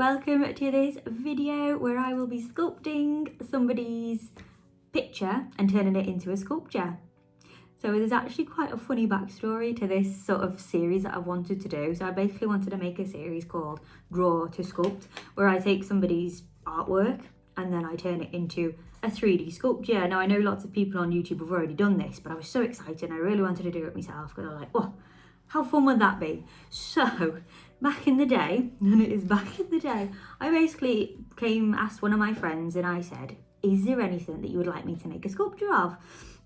welcome to this video where I will be sculpting somebody's picture and turning it into a sculpture. So there's actually quite a funny backstory to this sort of series that I've wanted to do. So I basically wanted to make a series called Draw2Sculpt, where I take somebody's artwork and then I turn it into a 3D sculpture. Now I know lots of people on YouTube have already done this, but I was so excited and I really wanted to do it myself because I was like, oh, how fun would that be? So back in the day, and it is back in the day, I basically asked one of my friends and I said, is there anything that you would like me to make a sculpture of?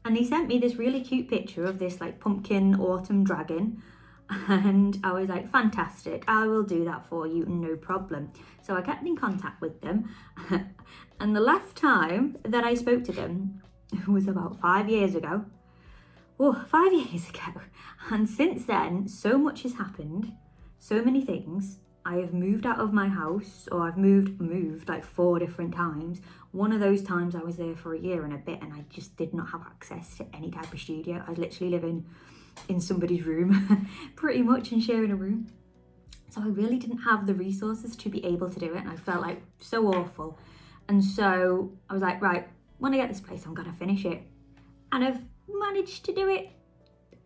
And they sent me this really cute picture of this like pumpkin autumn dragon. And I was like, fantastic, I will do that for you, no problem. So I kept in contact with them. And the last time that I spoke to them was about 5 years ago. Oh, 5 years ago. And since then, so much has happened, so many things. I have moved out of my house, or I've moved like 4 different times. One of those times I was there for a year and a bit and I just did not have access to any type of studio. I was literally living in somebody's room, pretty much, and sharing a room. So I really didn't have the resources to be able to do it, and I felt like so awful. And so I was like, right, when I get this place, I'm gonna finish it. And I've managed to do it.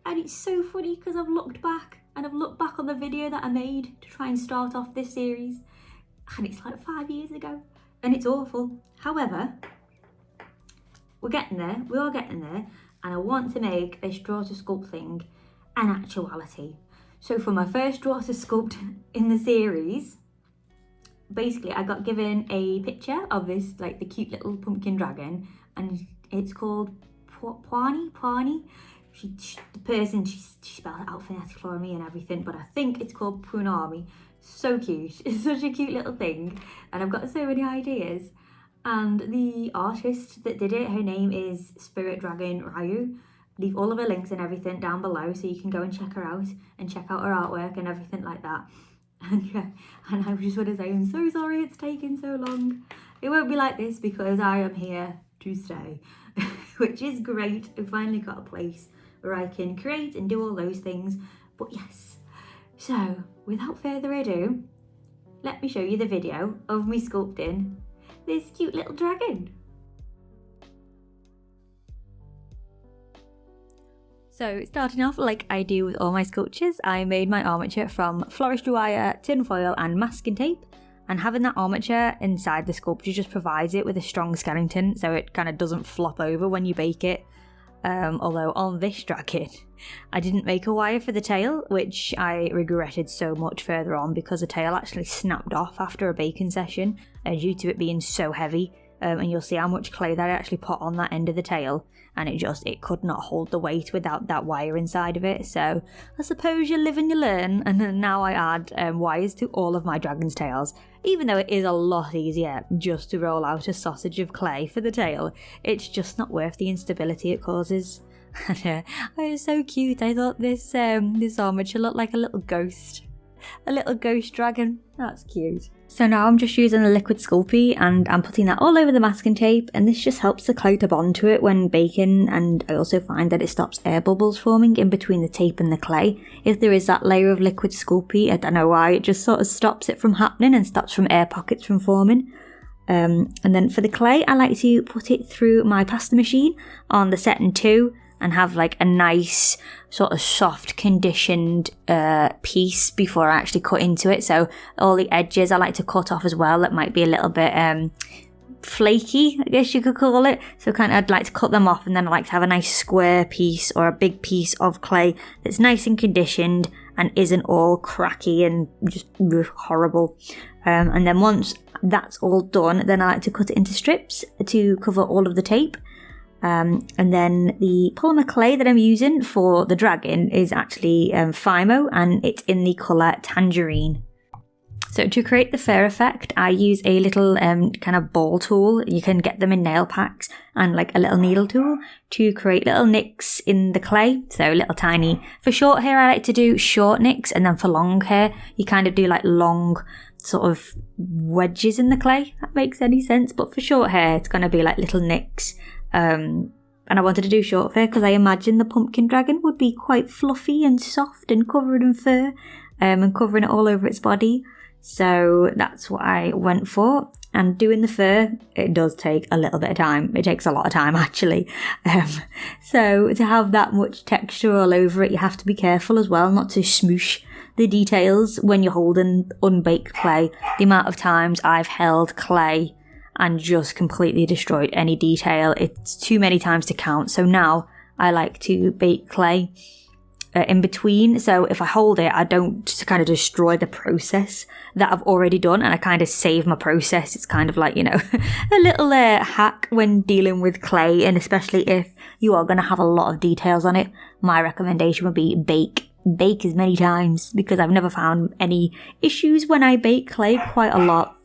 And it's so funny because I've looked back on the video that I made to try and start off this series, and it's like 5 years ago, and it's awful. However, we're getting there, we are getting there, and I want to make this Draw2Sculpt thing an actuality. So for my first Draw2Sculpt in the series, basically I got given a picture of this, like the cute little pumpkin dragon, and it's called Puanai. The person, she spelled it out phonetically for me and everything, but I think it's called Puanai. So cute. It's such a cute little thing, and I've got so many ideas. And the artist that did it, her name is Spirit Dragon Ryuu. Leave all of her links and everything down below so you can go and check her out and check out her artwork and everything like that. And yeah, and I just want to say I'm so sorry it's taken so long. It won't be like this because I am here to stay, which is great. I finally got a place where I can create and do all those things. But yes, so without further ado, let me show you the video of me sculpting this cute little dragon. So starting off like I do with all my sculptures, I made my armature from floristry wire, tin foil and masking tape. And having that armature inside the sculpture just provides it with a strong skeleton, so it kind of doesn't flop over when you bake it. Although on this dragon, I didn't make a wire for the tail, which I regretted so much further on because the tail actually snapped off after a baking session due to it being so heavy. And you'll see how much clay that I actually put on that end of the tail, and it could not hold the weight without that wire inside of it. So I suppose you live and you learn, and then now I add wires to all of my dragon's tails. Even though it is a lot easier just to roll out a sausage of clay for the tail, it's just not worth the instability it causes. It was so cute. I thought this armature looked like a little ghost dragon. That's cute. So now I'm just using a liquid Sculpey and I'm putting that all over the masking tape, and this just helps the clay to bond to it when baking, and I also find that it stops air bubbles forming in between the tape and the clay. If there is that layer of liquid Sculpey, I don't know why, it just sort of stops it from happening and stops from air pockets from forming. And then for the clay, I like to put it through my pasta machine on the setting 2 and have like a nice sort of soft conditioned piece before I actually cut into it. So all the edges I like to cut off as well that might be a little bit flaky, I guess you could call it. So kind of I'd like to cut them off, and then I like to have a nice square piece or a big piece of clay that's nice and conditioned and isn't all cracky and just horrible. And then once that's all done, then I like to cut it into strips to cover all of the tape. And then the polymer clay that I'm using for the dragon is actually Fimo, and it's in the colour Tangerine. So to create the fur effect, I use a little kind of ball tool. You can get them in nail packs, and like a little needle tool to create little nicks in the clay. So little tiny. For short hair, I like to do short nicks, and then for long hair, you kind of do like long sort of wedges in the clay. If that makes any sense. But for short hair, it's going to be like little nicks. And I wanted to do short fur because I imagine the pumpkin dragon would be quite fluffy and soft and covered in fur, and covering it all over its body. So that's what I went for. And doing the fur, it does take a little bit of time. It takes a lot of time, actually. So to have that much texture all over it, you have to be careful as well not to smoosh the details when you're holding unbaked clay. The amount of times I've held clay and just completely destroyed any detail, it's too many times to count. So now I like to bake clay in between, so if I hold it, I don't just kind of destroy the process that I've already done, and I kind of save my process. It's kind of like, you know, a little hack when dealing with clay, and especially if you are going to have a lot of details on it, my recommendation would be bake as many times, because I've never found any issues when I bake clay quite a lot.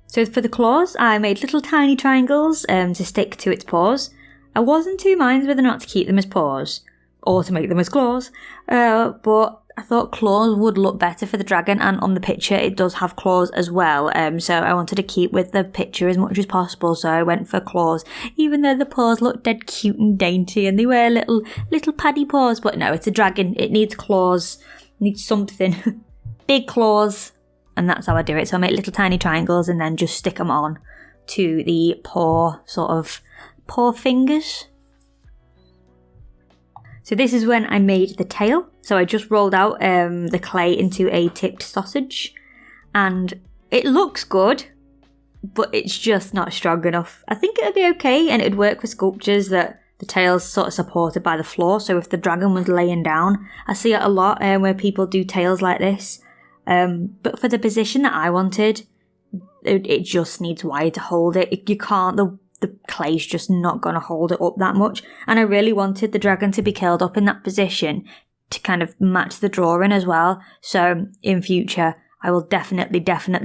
So for the claws, I made little tiny triangles to stick to its paws. I wasn't too minded whether or not to keep them as paws or to make them as claws, but I thought claws would look better for the dragon, and on the picture it does have claws as well, so I wanted to keep with the picture as much as possible, so I went for claws, even though the paws look dead cute and dainty and they were little paddy paws. But no, it's a dragon, it needs claws, it needs something. Big claws, and that's how I do it. So I make little tiny triangles and then just stick them on to the paw fingers. So this is when I made the tail. So I just rolled out the clay into a tipped sausage, and it looks good, but it's just not strong enough. I think it'd be okay, and it'd work for sculptures that the tail's sort of supported by the floor. So if the dragon was laying down, I see it a lot where people do tails like this. But for the position that I wanted, it just needs wire to hold it. You can't, the clay's just not going to hold it up that much. And I really wanted the dragon to be curled up in that position to kind of match the drawing as well. So in future, I will definitely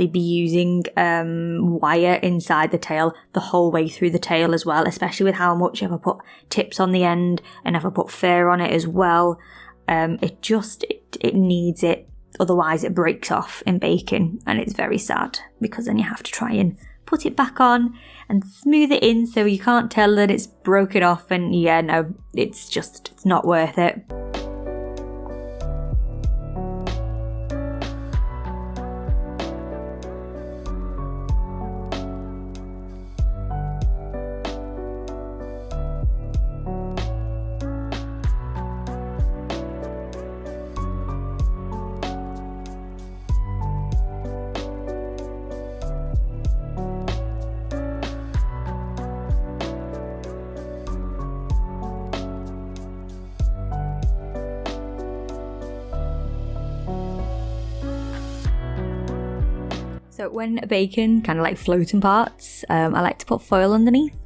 be using wire inside the tail the whole way through the tail as well, especially with how much if I put tips on the end and if I put fur on it as well. It needs it. Otherwise it breaks off in baking, and it's very sad because then you have to try and put it back on and smooth it in so you can't tell that it's broken off, and yeah, no, it's not worth it. So when baking kind of like floating parts, I like to put foil underneath.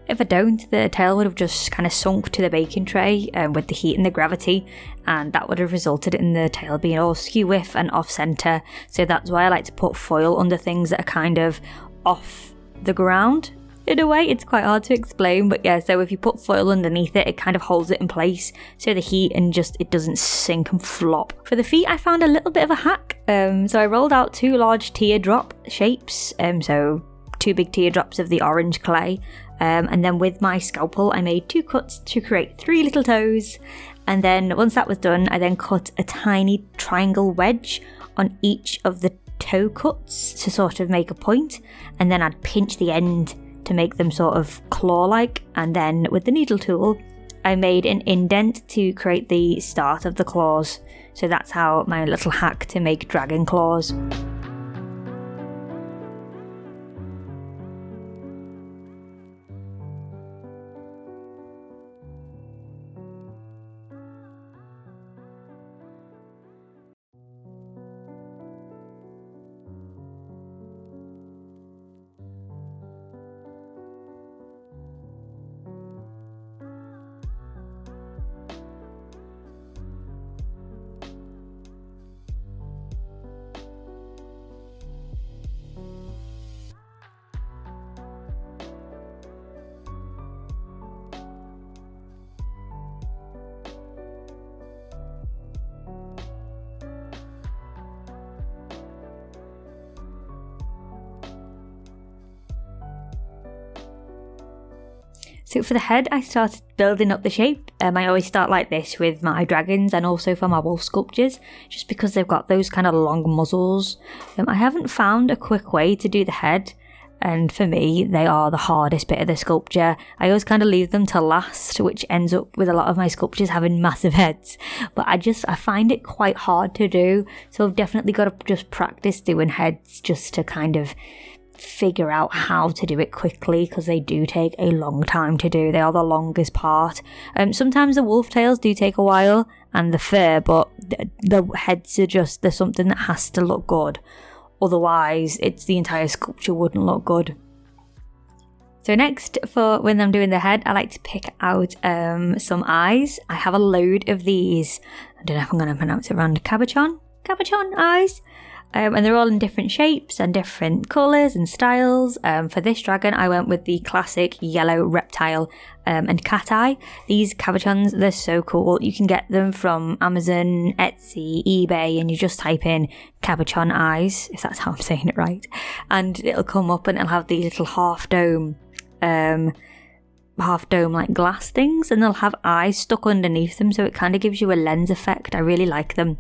If I don't, the tail would have just kind of sunk to the baking tray with the heat and the gravity, and that would have resulted in the tail being all skew-whiff and off-centre. So that's why I like to put foil under things that are kind of off the ground. In a way, it's quite hard to explain, but yeah, so if you put foil underneath it, it kind of holds it in place, so the heat and it doesn't sink and flop. For the feet, I found a little bit of a hack. So I rolled out 2 large teardrop shapes, so 2 big teardrops of the orange clay, and then with my scalpel, I made 2 cuts to create 3 little toes, and then once that was done, I then cut a tiny triangle wedge on each of the toe cuts to sort of make a point, and then I'd pinch the end to make them sort of claw-like, and then with the needle tool I made an indent to create the start of the claws. So that's how my little hack to make dragon claws. So for the head, I started building up the shape. I always start like this with my dragons and also for my wolf sculptures, just because they've got those kind of long muzzles. I haven't found a quick way to do the head, and for me they are the hardest bit of the sculpture. I always kind of leave them to last, which ends up with a lot of my sculptures having massive heads, but I find it quite hard to do, so I've definitely got to just practice doing heads just to kind of figure out how to do it quickly, because they do take a long time to do. They are the longest part. Sometimes the wolf tails do take a while and the fur, but the heads are just, they're something that has to look good. Otherwise, the entire sculpture wouldn't look good. So next, for when I'm doing the head, I like to pick out some eyes. I have a load of these. I don't know if I'm going to pronounce it around cabochon eyes. And they're all in different shapes and different colours and styles. For this dragon, I went with the classic yellow reptile and cat eye. These cabochons, they're so cool. You can get them from Amazon, Etsy, eBay, and you just type in cabochon eyes, if that's how I'm saying it right. And it'll come up and it'll have these little half dome like glass things, and they'll have eyes stuck underneath them, so it kind of gives you a lens effect. I really like them.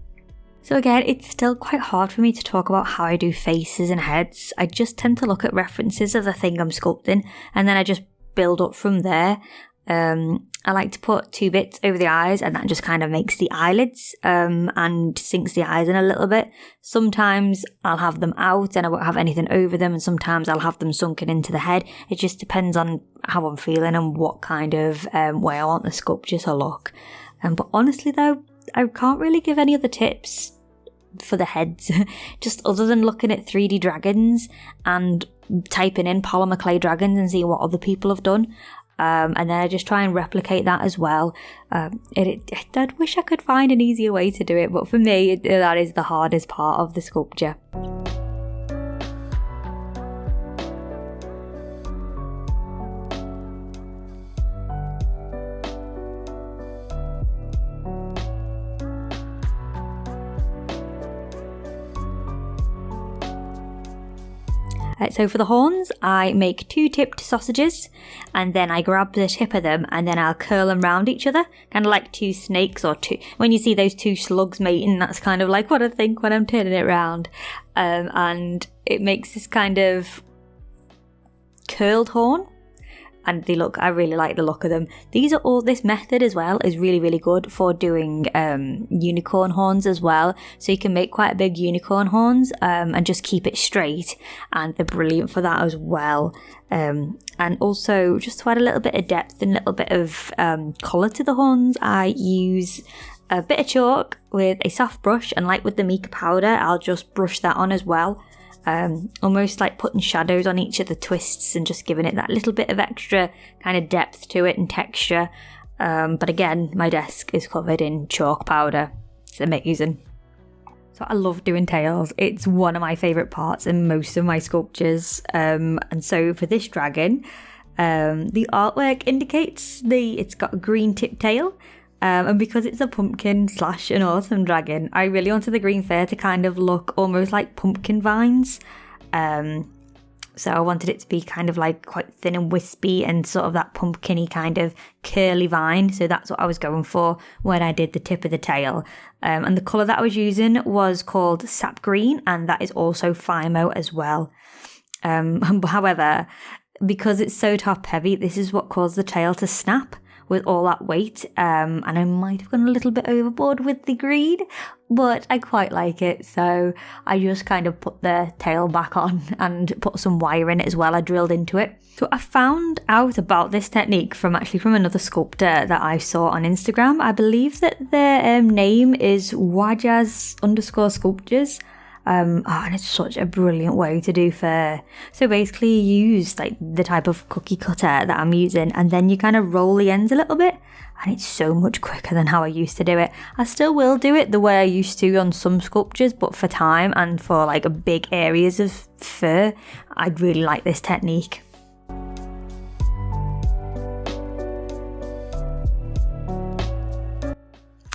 So again, it's still quite hard for me to talk about how I do faces and heads. I just tend to look at references of the thing I'm sculpting, and then I just build up from there. I like to put 2 bits over the eyes, and that just kind of makes the eyelids and sinks the eyes in a little bit. Sometimes I'll have them out and I won't have anything over them, and sometimes I'll have them sunken into the head. It just depends on how I'm feeling and what kind of way I want the sculpture to look. But honestly though, I can't really give any other tips for the heads, just other than looking at 3D dragons and typing in polymer clay dragons and seeing what other people have done. And then I just try and replicate that as well. I wish I could find an easier way to do it, but for me, that is the hardest part of the sculpture. So for the horns, I make 2 tipped sausages, and then I grab the tip of them and then I'll curl them round each other, kind of like 2 snakes, or when you see those 2 slugs mating, that's kind of like what I think when I'm turning it round. And it makes this kind of curled horn, and I really like the look of them. This method as well is really, really good for doing unicorn horns as well. So you can make quite big unicorn horns and just keep it straight, and they're brilliant for that as well. And also, just to add a little bit of depth and a little bit of colour to the horns, I use a bit of chalk with a soft brush, and like with the mica powder, I'll just brush that on as well. Almost like putting shadows on each of the twists and just giving it that little bit of extra kind of depth to it and texture. But again, my desk is covered in chalk powder. It's amazing. So I love doing tails. It's one of my favourite parts in most of my sculptures. And so for this dragon, the artwork indicates it's got a green tip tail. And because it's a pumpkin / an autumn dragon, I really wanted the green fur to kind of look almost like pumpkin vines. So I wanted it to be kind of like quite thin and wispy and sort of that pumpkin-y kind of curly vine. So that's what I was going for when I did the tip of the tail. And the colour that I was using was called sap green, and that is also Fimo as well. However, because it's so top heavy, this is what caused the tail to snap with all that weight, and I might have gone a little bit overboard with the green, but I quite like it, so I just kind of put the tail back on and put some wire in it as well. I drilled into it. So I found out about this technique from another sculptor that I saw on Instagram. I believe that their name is Wajaz_sculptures. And it's such a brilliant way to do fur. So basically you use like the type of cookie cutter that I'm using, and then you kind of roll the ends a little bit, and it's so much quicker than how I used to do it. I still will do it the way I used to on some sculptures, but for time and for like big areas of fur, I'd really like this technique.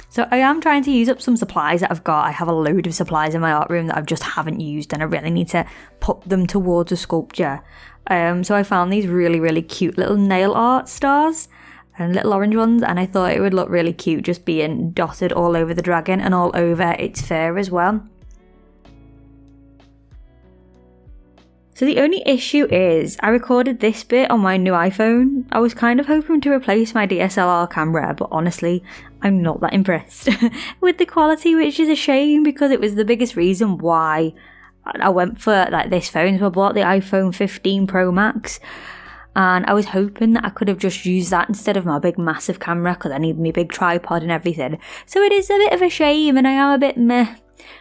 So I am trying to use up some supplies that I've got. I have a load of supplies in my art room that I just haven't used, and I really need to put them towards a sculpture. So I found these really, really cute little nail art stars. and little orange ones, and I thought it would look really cute just being dotted all over the dragon and all over its fur as well. So the only issue is I recorded this bit on my new iPhone. I was kind of hoping to replace my DSLR camera, but honestly, I'm not that impressed with the quality, which is a shame because it was the biggest reason why I went for like this phone. So I bought the iPhone 15 Pro Max, and I was hoping that I could have just used that instead of my big massive camera because I need my big tripod and everything. So it is a bit of a shame, and I am a bit meh.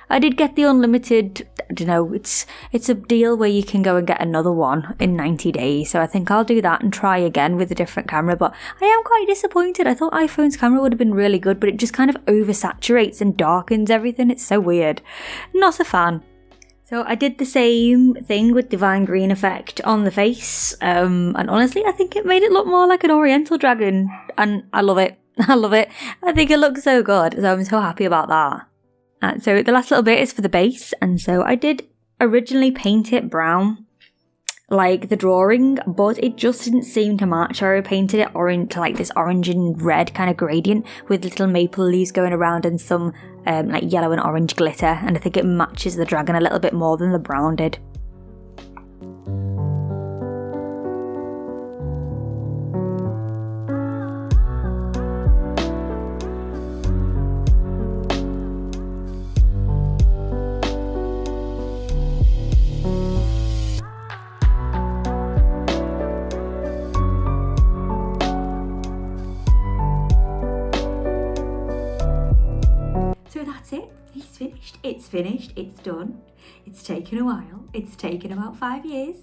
I did get the unlimited, I don't know, it's a deal where you can go and get another one in 90 days. So I think I'll do that and try again with a different camera. But I am quite disappointed. I thought iPhone's camera would have been really good, but it just kind of oversaturates and darkens everything. It's so weird. Not a fan. So I did the same thing with Divine Green effect on the face. And honestly, I think it made it look more like an oriental dragon. And I love it. I love it. I think it looks so good. So I'm so happy about that. So the last little bit is for the base, and so I did originally paint it brown like the drawing, but it just didn't seem to match. So I painted it orange to like this orange and red kind of gradient with little maple leaves going around and some like yellow and orange glitter, and I think it matches the dragon a little bit more than the brown did. So that's it, he's finished, it's done. It's taken a while, it's taken about 5 years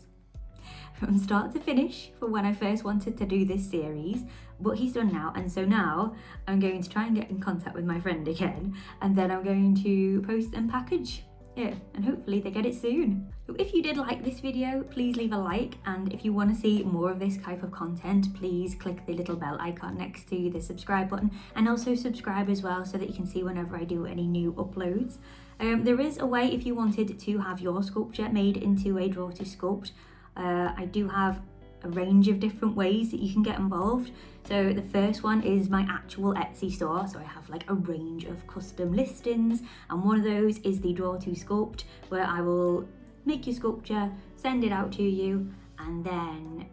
from start to finish for when I first wanted to do this series, but he's done now, and so now I'm going to try and get in contact with my friend again, and then I'm going to post and package it, and hopefully they get it soon. So if you did like this video, please leave a like, and if you want to see more of this type of content, please click the little bell icon next to the subscribe button, and also subscribe as well so that you can see whenever I do any new uploads. There is a way if you wanted to have your sculpture made into a Draw2Sculpt. I do have a range of different ways that you can get involved. So the first one is my actual Etsy store. So I have like a range of custom listings, and one of those is the Draw2Sculpt, where I will make your sculpture, send it out to you, and then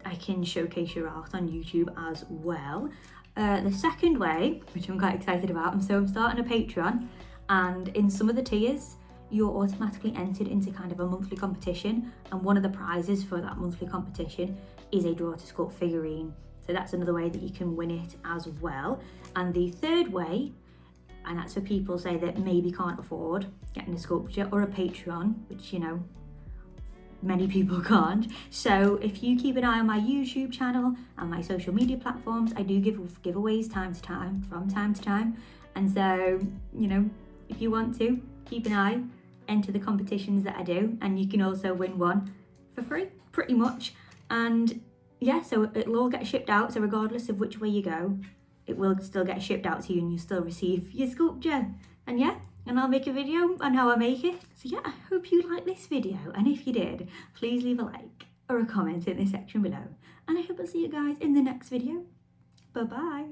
I can showcase your art on YouTube as well. The second way, which I'm quite excited about, I'm starting a Patreon, and in some of the tiers you're automatically entered into kind of a monthly competition, and one of the prizes for that monthly competition is a Draw2Sculpt figurine. So that's another way that you can win it as well. And the third way, and that's for people say that maybe can't afford getting a sculpture or a Patreon, which, you know, many people can't. So if you keep an eye on my YouTube channel and my social media platforms, I do give giveaways from time to time. And so, you know, if you want to, keep an eye, enter the competitions that I do, and you can also win one for free, pretty much. And yeah, so it'll all get shipped out, so regardless of which way you go, it will still get shipped out to you and you'll still receive your sculpture. And yeah, and I'll make a video on how I make it. So yeah, I hope you liked this video, and if you did, please leave a like or a comment in the section below. And I hope I'll see you guys in the next video. Bye bye.